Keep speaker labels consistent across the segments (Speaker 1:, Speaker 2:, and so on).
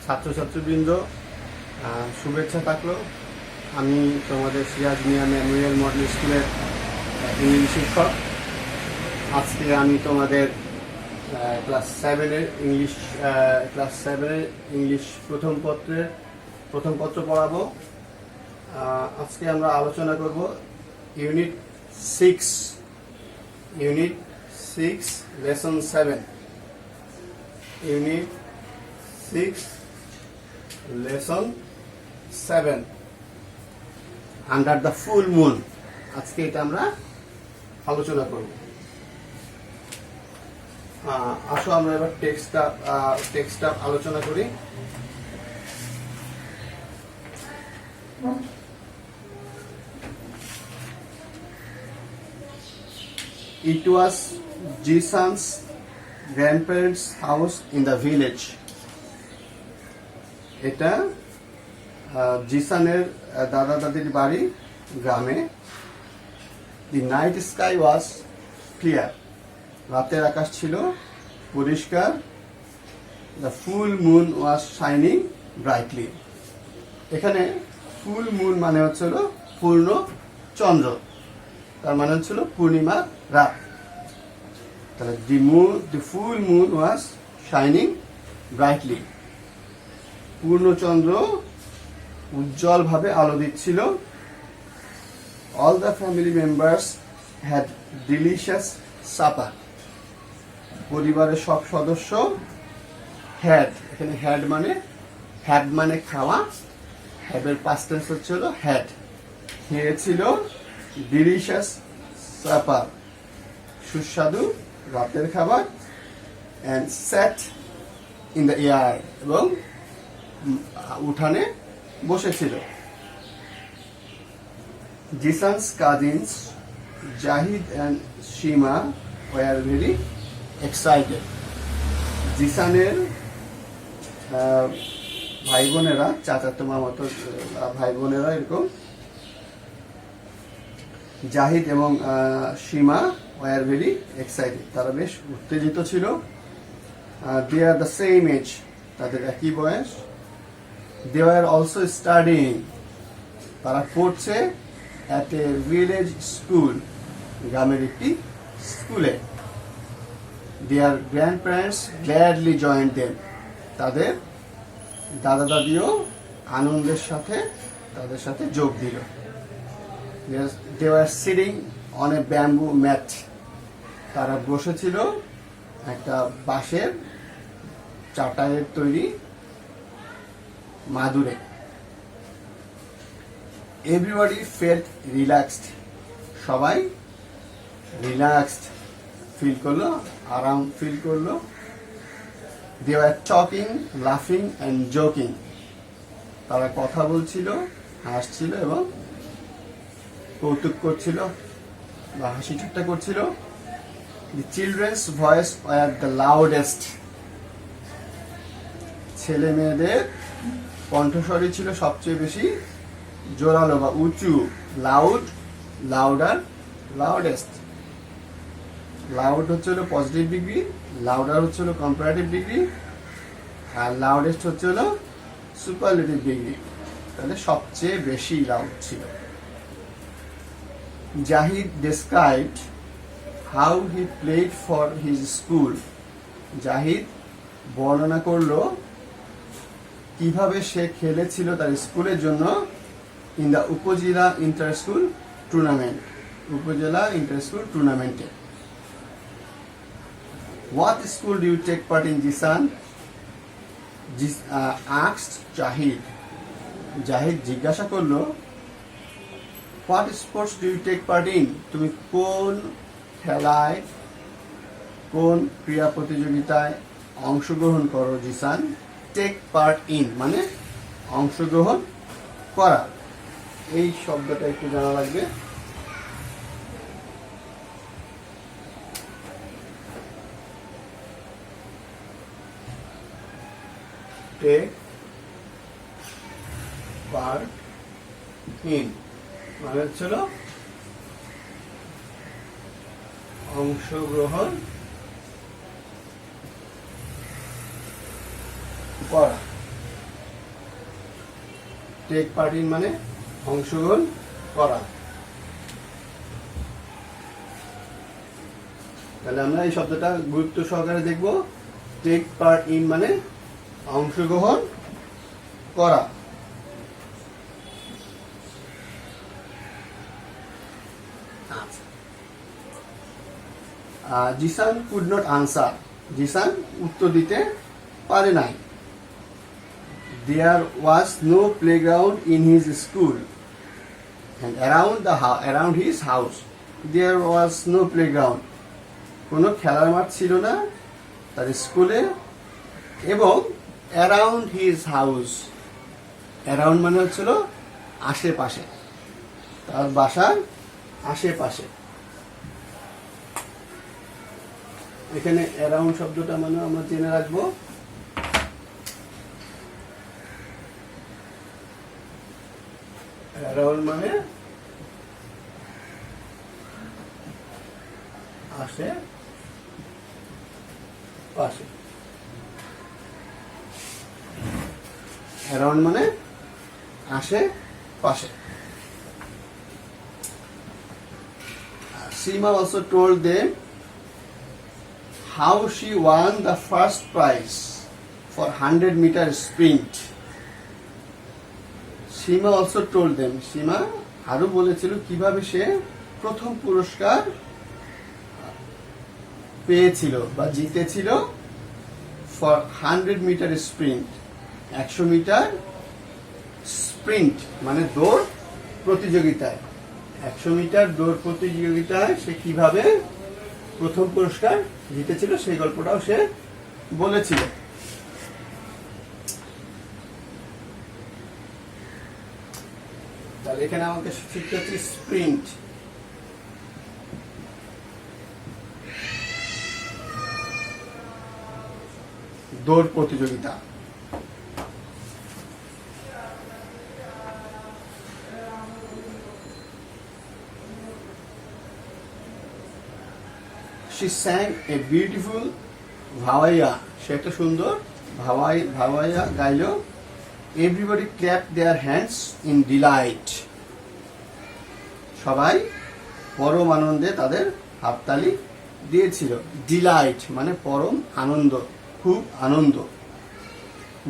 Speaker 1: ছাত্রছাত্রীবৃন্দ, শুভেচ্ছা থাকলো। আমি তোমাদের সিরাজ মিয়া মেমোরিয়াল মডেল স্কুলের ইংলিশ শিক্ষক। আজকে আমি তোমাদের ক্লাস সেভেনের ইংলিশ প্রথম পত্র পড়াবো। আজকে আমরা আলোচনা করব unit 6 lesson 7। Unit 6 lesson 7 under the full moon. আজকে এটা আমরা আলোচনা করব। আসো আমরা এবার টেক্সটটা আলোচনা করি। It was Jisan's grandparents' house in the village. এটা জিসানের দাদা দাদির বাড়ি গ্রামে। The night sky was clear. রাতের আকাশ ছিল পরিষ্কার। The full moon was shining brightly. এখানে ফুল মুন মানে হচ্ছিল পূর্ণ চন্দ্র, তার মানে হচ্ছিল পূর্ণিমা রাত। তাহলে the full moon was shining brightly. পূর্ণচন্দ্র উজ্জ্বলভাবে আলো দিচ্ছিল। All the family members had delicious supper. পরিবারের সব সদস্য এখানে হ্যাড মানে খাওয়া, হ্যাডের পাস্ট টেন্স হচ্ছিল হ্যাড। খেয়েছিল ডিলিশিয়াস সাপার, সুস্বাদু রাতের খাবার। And sat in the air, এবং উঠানে বসেছিল। Zisan's cousins Zahid and Seema were very excited. জিসানের ভাই বোনেরা, চাচাতো মামাতো ভাই বোনেরা এরকম, জাহিদ এবং সীমা ওয়ার ভেরি এক্সাইটেড, তারা বেশ উত্তেজিত ছিল। দে আর দ্য সেম এজ, তাদের একই বয়স। দে আর অলসো স্টাডিং, তারা পড়ছে অ্যাট এ ভিলেজ স্কুল, গ্রামের একটি স্কুলে। Their grandparents gladly joined them, তাদের দাদা দাদিও আনন্দের সাথে তাদের সাথে যোগ দিল। They were sitting on a bamboo mat. তারা বসেছিল একটা বাঁশের চাটাইয়ের তৈরি মাদুরে। Everybody felt relaxed. সবাই রিল্যাক্সড ফিল করলো, আরাম ফিল করলো। They were talking, laughing and joking. তারা কথা বলছিল, হাসছিল এবং কৌতুক করছিল বা হাসি ঠাট্টা করছিল। The children's voice were the loudest. ছেলে মেয়েদের কণ্ঠস্বরই ছিল সবচেয়ে বেশি জোরালো বা উঁচু। Loud, louder, loudest. লাউড হচ্ছিল পজিটিভ ডিগ্রি, লাউডার হচ্ছিল কম্পারেটিভ ডিগ্রি, আর লাউডেস্ট হচ্ছিল সুপারলেটিভ ডিগ্রি। তাহলে সবচেয়ে বেশি লাউড ছিল। Jahid described how he played for his school. Zahid বর্ণনা করলো কিভাবে সে খেলেছিল তার স্কুলের জন্য। ইন দ্য উপজেলা ইন্টার স্কুল টুর্নামেন্টে। What school do you take part in, Jisan? Asked Jahid. Zahid জিজ্ঞাসা করলো, What sports do you take part in? তুমি কোন খেলায়, কোন ক্রীড়া প্রতিযোগিতায় অংশগ্রহণ করো জিসান? টেক পার্ট ইন মানে অংশগ্রহণ করা। এই শব্দটা একটু জানা লাগবে। টেক পার্ট ইন মানে হচ্ছিল অংশগ্রহণ করা। টেক পার্ট ইন মানে অংশগ্রহণ করা। তাহলে আমরা এই শব্দটা গুরুত্ব সহকারে দেখব। টেক পার্ট ইন মানে অংশগ্রহণ করা। Jisan could not answer, Jisan উত্তর দিতে পারে নাই। There was no playground in his school and around his house there was no playground. কোনো খেলার মাঠ ছিল না তার স্কুলে এবং around his house, around মানে হচ্ছিল আশেপাশে, তার বাসার আশেপাশে। এখানে around শব্দটা মানে আমরা জেনে রাখবো। around মানে আশে পাশে, around মানে আশে পাশে। Seema also told them how she won the first prize for 100-meter sprint. Seema also told them, Seema আরো বলেছিল কিভাবে সে প্রথম পুরস্কার পেয়েছিল বা জিতেছিল ফর 100-মিটার স্প্রিন্ট, 100 মিটার স্প্রিন্ট মানে দৌড় প্রতিযোগিতায়, 100 মিটার দৌড় প্রতিযোগিতায় সে কিভাবে প্রথম পুরস্কার জিতেছিল সেই গল্পটাও সে বলেছিল। তাহলে এখানে আমাকে শিখতে হচ্ছে স্প্রিন্ট, দৌড় প্রতিযোগিতা। She sang a beautiful ভাওয়াইয়া, সে একটা সুন্দর ভাওয়াইয়া গাইল। Everybody clapped their hands in delight. সবাই পরম আনন্দে তাদের হাততালি দিয়েছিল। ডিলাইট মানে পরম আনন্দ, খুব আনন্দ।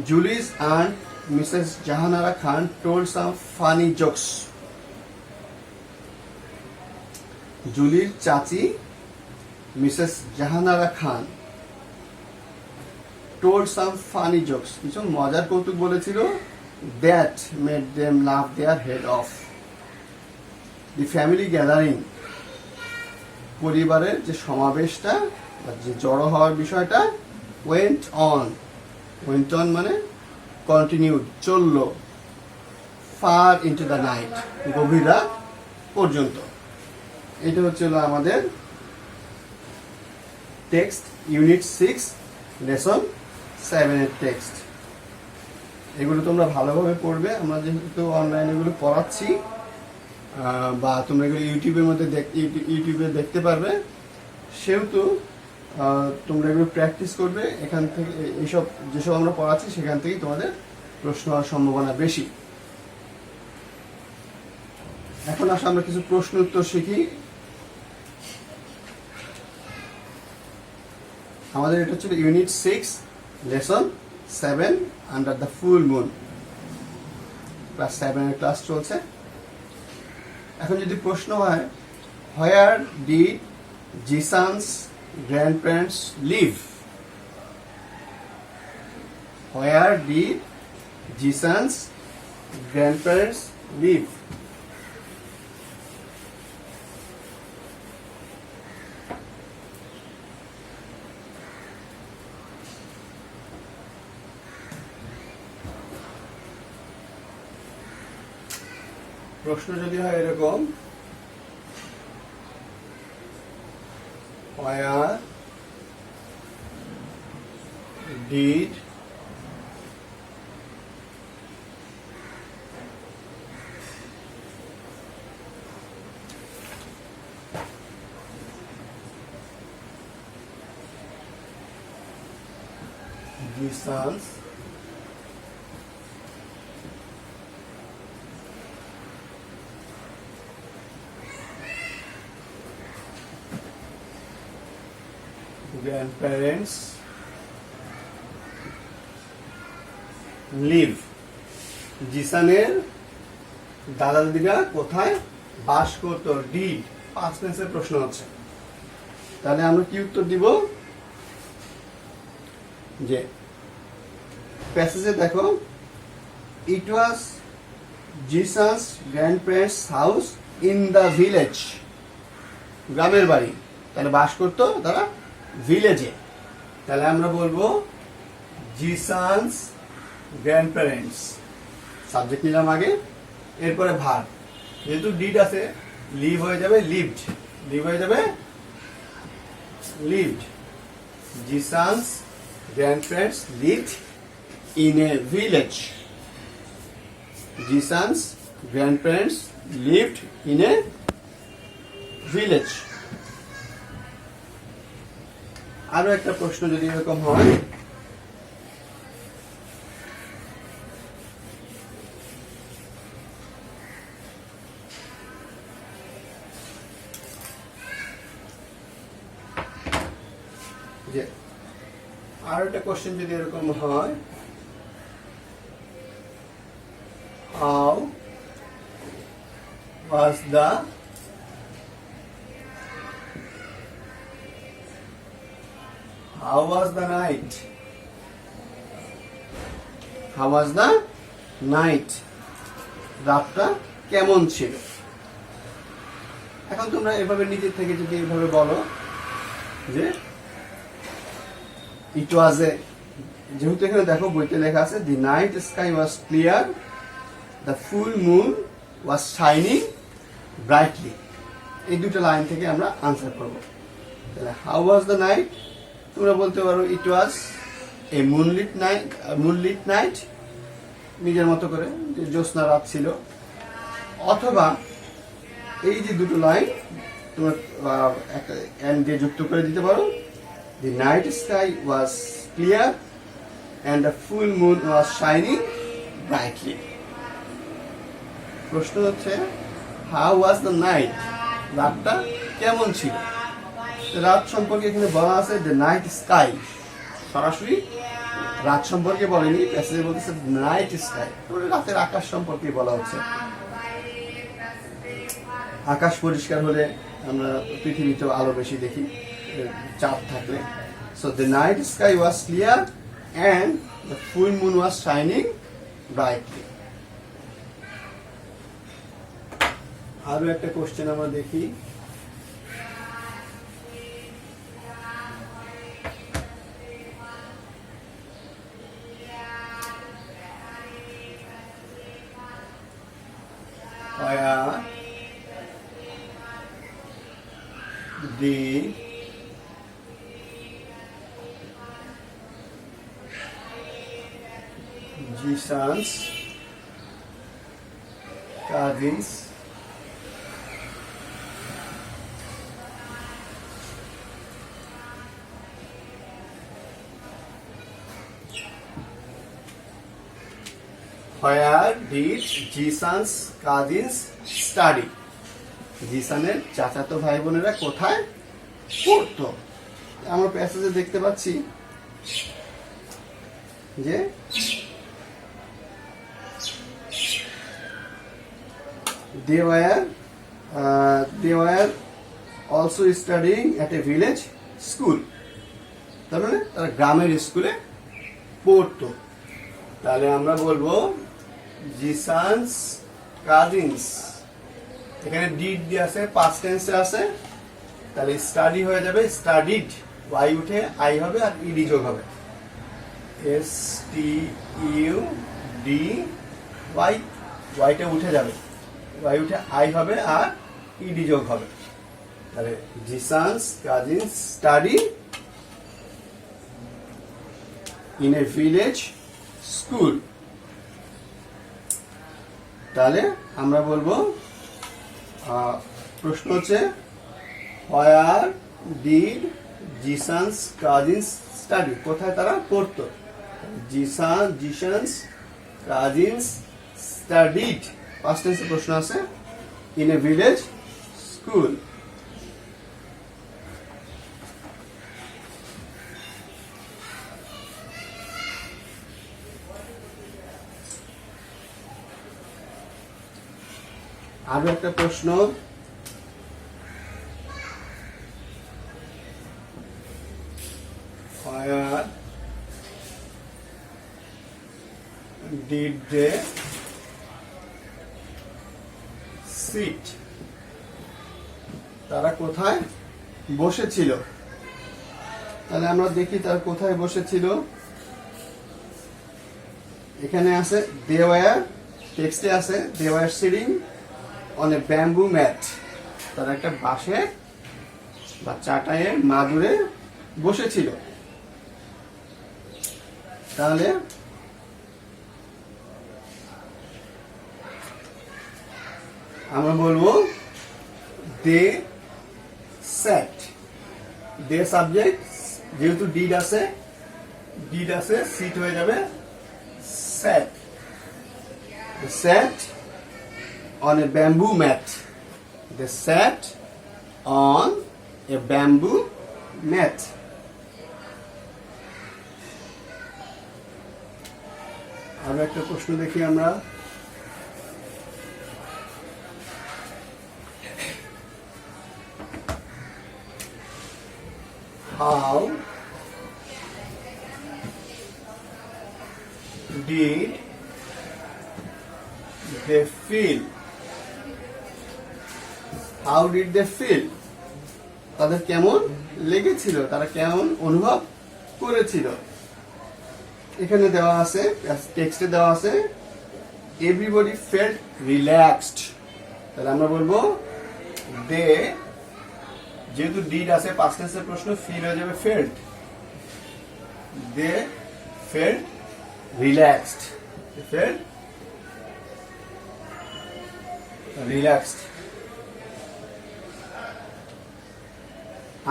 Speaker 1: জুলিস and Mrs. Jahanara Khan told some funny jokes. জুলির চাচি মিসেস জাহানারা খান told some funny jokes, কিছু মজার কৌতুক বলেছিল। that made them laugh their head off. The family gathering, পরিবারের যে সমাবেশটা বা যে জড়ো হওয়ার বিষয়টা went on মানে continued, চলল far into the night, গভীর রাত পর্যন্ত। এটা হচ্ছে আমাদের টেক্সট ইউনিট 6 লেসন 7 এর টেক্সট। এগুলো তোমরা ভালোভাবে পড়বে। আমরা যেহেতু অনলাইনে এগুলো পড়াচ্ছি বা তোমরা এগুলো ইউটিউবে দেখতে পারবে, সেহেতু তোমরা এগুলো প্র্যাকটিস করবে। এখান থেকে এইসব যেসব আমরা পড়াচ্ছি সেখান থেকেই তোমাদের প্রশ্ন হওয়ার সম্ভাবনা বেশি। এখন আসলে আমরা কিছু প্রশ্ন উত্তর শিখি। আমাদের এটা হচ্ছে unit 6 lesson 7 under the full moon, class 7 এর ক্লাস চলছে। এখন যদি প্রশ্ন হয় where did Zisan's grandparents live, where did Zisan's grandparents live, প্রশ্ন যদি হয় এরকম where did the sons grandparents live. জিসানের দাদা দাদিরা কোথায় বাস করত? ডিড, পাস্ট টেন্সের প্রশ্ন হচ্ছে। তাহলে আমরা কি উত্তর দিব? যে প্যাসেজে দেখো, ইট ওয়াজ জিসাস grandparents house in the village, গ্রামের বাড়ি। তাহলে বাস করতো তারা ভিলেজে। তাহলে আমরা বলবো জিসাস গ্র্যান্ডপ্যারেন্টস, সাবজেক্ট নিলাম আগে, এরপরে ভার্ব। যেহেতু ডিড আছে, লিভ হয়ে যাবে লিভড, লিভ হয়ে যাবে lived. Jesus grandparents lived in a village. Jesus grandparents lived in a village. আরো একটা প্রশ্ন যদি এরকম হয়, যে আর একটা কোশ্চেন যদি এরকম হয়, how was the night, how was the night, রাতটা কেমন ছিল? এখন তোমরা এভাবে নিজের থেকে যদি এভাবে বলো যে ইট ওয়াজ এ, যেহেতু এখানে দেখো বইতে লেখা আছে the night sky was clear, the full moon was shining brightly. এই দুটো লাইন থেকে আমরা আনসার করবো। তাহলে হাউ ওয়াজ দ্য নাইট, তোমরা বলতে পারো ইট ওয়াজ এ মুনলিট নাইট, নিজের মতো করে, যে জ্যোৎস্না রাত ছিল। অথবা এই যে দুটো লাইন তোমরা একটা এন্ড দিয়ে যুক্ত করে দিতে পারো, the night sky was clear and the full moon was shining brightly. প্রশ্ন হচ্ছে how was the night, রাতটা কেমন ছিল? রাত সম্পর্কে এখানে বলা আছে the night sky, সরাসরি রাত সম্পর্কে বলেনি, প্যাসেজে বলতেছে নাইট স্কাই, রাতের আকাশ সম্পর্কে বলা হচ্ছে। আকাশ পরিষ্কার হলে আমরা পৃথিবীতেও আলো বেশি দেখি, চাপ থাকলে। So the night sky was clear and the full moon was shining brightly. আরো একটা কোশ্চেন আমরা দেখি, where the Jesus cousins where did Jesus cousins study? জিসানের চাচাতো ভাই বোনেরা কোথায় পড়তো? আমরা প্যাসেজে দেখতে পাচ্ছি যে they were also studying at a village school. তার মানে তারা গ্রামের স্কুলে পড়তো। তাহলে আমরা বলবো জিসানস কাজিনস, এখানে ডিড দিয়ে আছে, পাস্ট টেন্সে আছে, তাহলে স্টাডি হয়ে যাবে স্টাডিড, ওয়াই উঠে আই হবে আর ইডি যোগ হবে, STUD, ওয়াইটা উঠে যাবে, ওয়াই উঠে আই হবে আর ইডি যোগ হবে। তাহলে Zisan's cousins study in a village school. তাহলে আমরা বলবো, প্রশ্ন হচ্ছে where did Zisan's cousins study, কোথায় তারা পড়তো? জিসানস কাজিনস স্টাডিড, পাস্ট টেন্সে প্রশ্ন আছে, ইন এ ভিলেজ স্কুল। আরো একটা প্রশ্ন, where did they sit? তারা কোথায় বসেছিল? তাহলে আমরা দেখি তারা কোথায় বসেছিল। এখানে আছে they were, টেক্সটে আছে they were sitting on a bamboo mat. তারা একটা বাঁশের বা চাটাইয়ের মাদুরে বসেছিল। তাহলে আমরা বলবো they sat. they সাবজেক্ট, যেহেতু ডিড আছে সিট হয়ে যাবে sat. they sat on a bamboo mat. they sat on a bamboo mat. আরো একটা প্রশ্ন দেখি আমরা। How did they feel? How did they feel? তাদের কেমন লেগেছিল, তারা কেমন অনুভব করেছিল? এখানে দেওয়া আছে, টেক্সটে দেওয়া আছে everybody felt relaxed. তাহলে আমরা বলবো they, যেহেতু ডিড আছে পাস্ট টেন্সের প্রশ্ন, ফিল হয়ে যাবে felt. they felt relaxed. they felt relaxed.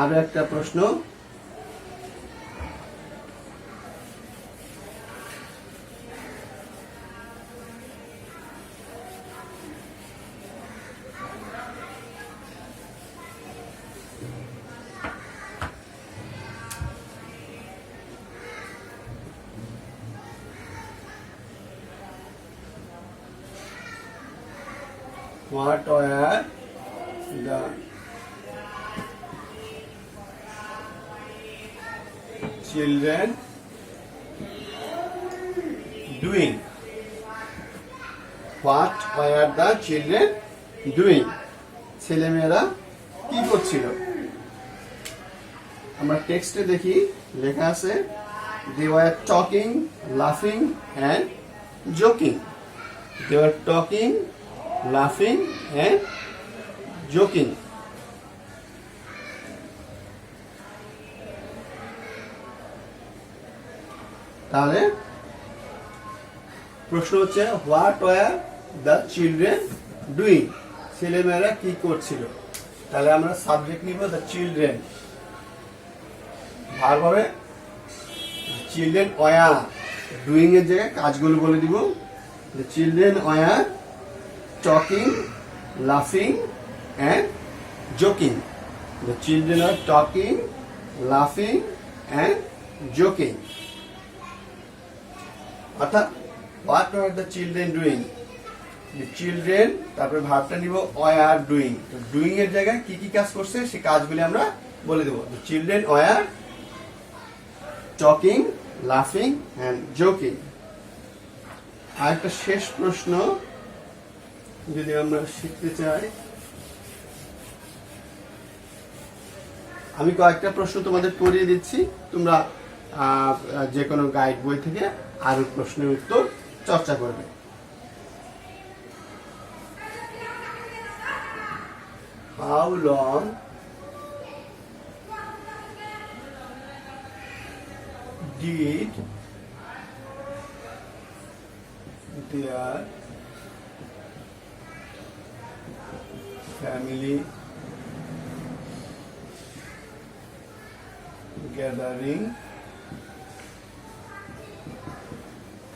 Speaker 1: আরো একটা প্রশ্ন, what were the children doing? What were the children doing? ছেলেমেয়েরা কি করছিল? আমরা টেক্সটে দেখি লেখা আছে they were talking, laughing and joking. they were talking, laughing and joking. তাহলে প্রশ্ন হচ্ছে what were the children doing? ছেলেমেয়েরা কি করছিল? তাহলে আমরা সাবজেক্ট নিব দ্য চিলড্রেন, ভার্ব হবে চিলড্রেন ওয়্যার, ডুইং এর জায়গায় কাজগুলো বলে দিব। The children were talking, laughing and joking. The children are talking, laughing and joking. অর্থাৎ what were the children doing? The children, তারপরে ভার্বটা নিব were doing. তো ডুইং এর জায়গায় কি কি কাজ করছে সেই কাজগুলি আমরা বলে দেব। The children were talking, laughing and joking. আর একটা শেষ প্রশ্ন যদি আমরা শিখতে চাই, আমি কয়েকটা প্রশ্ন তোমাদের করিয়ে দিচ্ছি, তোমরা যে কোনো গাইড বই থেকে আরো প্রশ্নের উত্তর চর্চা করবে। How long did their family gathering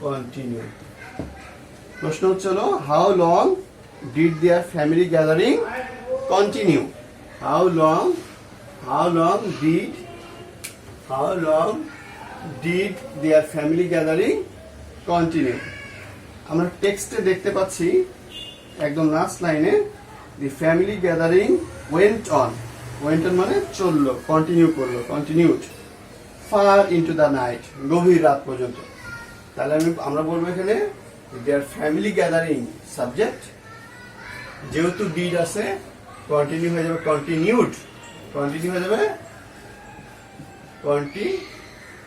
Speaker 1: continue? প্রশ্ন হচ্ছে how long did their family gathering continue? How long did their family gathering continue? আমরা টেক্সটে দেখতে পাচ্ছি একদম লাস্ট লাইনে the family gathering went on মানে চললো, কন্টিনিউ করলো, continued far into the night, গভীর রাত পর্যন্ত। তাহলে আমরা বলবো এখানে দেয়ার ফ্যামিলি গ্যাদারিং সাবজেক্ট, যেহেতু ডিড আছে কন্টিনিউ হয়ে যাবে কন্টিনিউড, কন্টিনিউ হয়ে যাবে continued,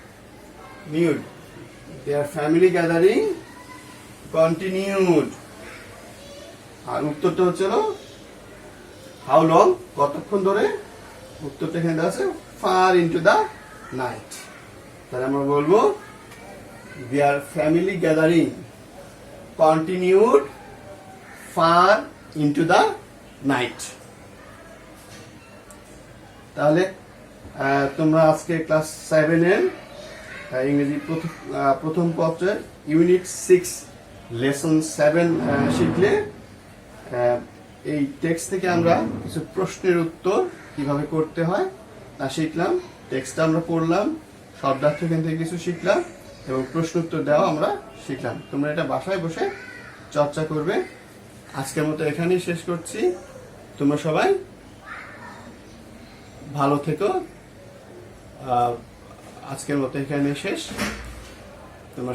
Speaker 1: their family gathering continued. আর উত্তরটা হচ্ছে হাউ লং, কতক্ষণ ধরে, উত্তরটা এখানে দেওয়া আছে ফার ইনটু দ্য নাইট। তাহলে আমরা বলবো their family gathering continued far into the night. তাহলে তোমরা আজকে ক্লাস 7-এর ইংরেজি প্রথম পত্রের ইউনিট 6 লেসন 7 শিখলে। এই টেক্সট থেকে আমরা কিছু প্রশ্নের উত্তর কিভাবে করতে হয় তা শিখলাম। টেক্সটটা আমরা পড়লাম, শব্দার্থ এখান থেকে কিছু শিখলাম এবং প্রশ্ন উত্তর দেওয়া আমরা শিখলাম। তোমরা এটা বাসায় বসে চর্চা করবে। আজকের মতো এখানেই শেষ করছি। তোমরা সবাই ভালো থেকো। আজকের মতো এখানে শেষ। তোমরা